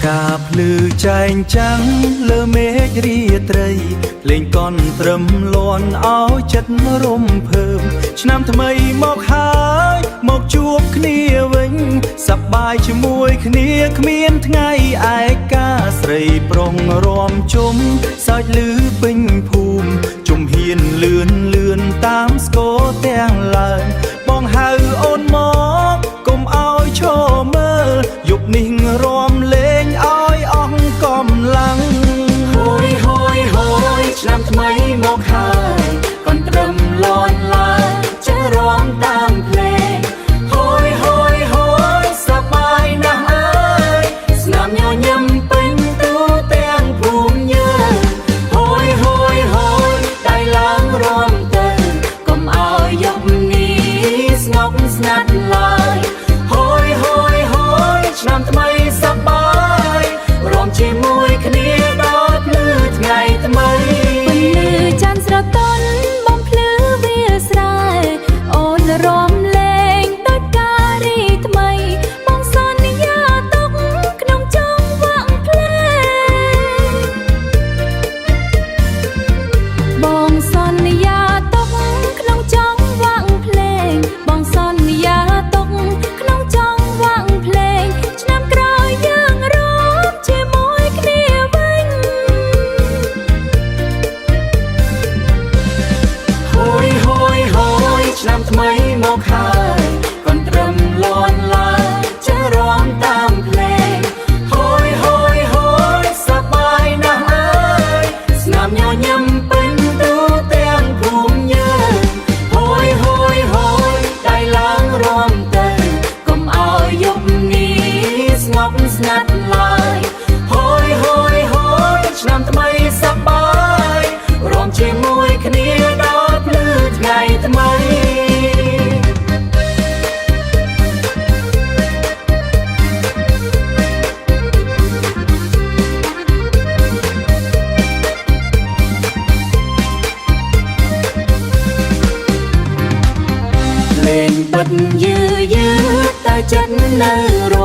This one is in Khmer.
កាភ្លឺចែងចាំងលើមេឃរាត្រីភ្លេងកនត្រឹមលាន់ឲ្យចិត្តរំភើបឆ្នាំថ្មីមកហើយមកជួបគ្នាវិញសប្បាយជាមួយគ្នាគ្មានថ្ងៃឯកាស្រីប្រុងរំជុំសើចលឺពេញភូមិជុំហ៊ានលឿនតាមស្គរទាំងឡើងបងហៅអូនមកកុំឲ្យឈរមើលយប់នេះរំលេងឲ្យអស់កម្លាំងហួយឆ្នាំថ្មីមកហើយកូនត្រឹមលន់ឡើយចេះរាំតាមភ្លេងហួយសប្បាយណាស់អើយស្នាមញញឹមពេញទូទាំងភូមិយើងហួយដៃឡើងរាំទៅកុំឲ្យយប់នេះស្ងប់ស្ងាត់ឡើយហួយឆ្នាំថ្មីសប្បាយរាំជាមួយគ្នាដល់ភ្លឺថ្ងៃថ្មីច័ន្ទស្រទន់បំភ្លឺវាស្រែអូនរំលែងដូចការីថ្មីបងសន្យាទុកក្នុងចង្វាក់ភ្លេងបងសន្យាទុកក្នុងចង្វាក់ភ្លេងបងសន្យាទុកក្នុងចង្វាក់ភ្លេងឆ្នាំក្រោយយើងរំជាមួយគ្នាវិញឆ្នាំថ្មីមកហើយកូនត្រឹមលន់ឡើយចេះរាំតាមភ្លេងហួយសប្បាយណាស់អើយស្នាមញញឹមពេញទូទាំងភូមិយើងហួយដៃឡើងរាំទៅកុំឲ្យយប់នេះស្ងប់ស្ងាត់ឡើយហួយឆ្នាំថ្មីសប្បាយរាំជាមួយគ្នាដល់ភ្លឺថ្ងៃថ្មីលេងបិទយឺតែចិត្តនៅរ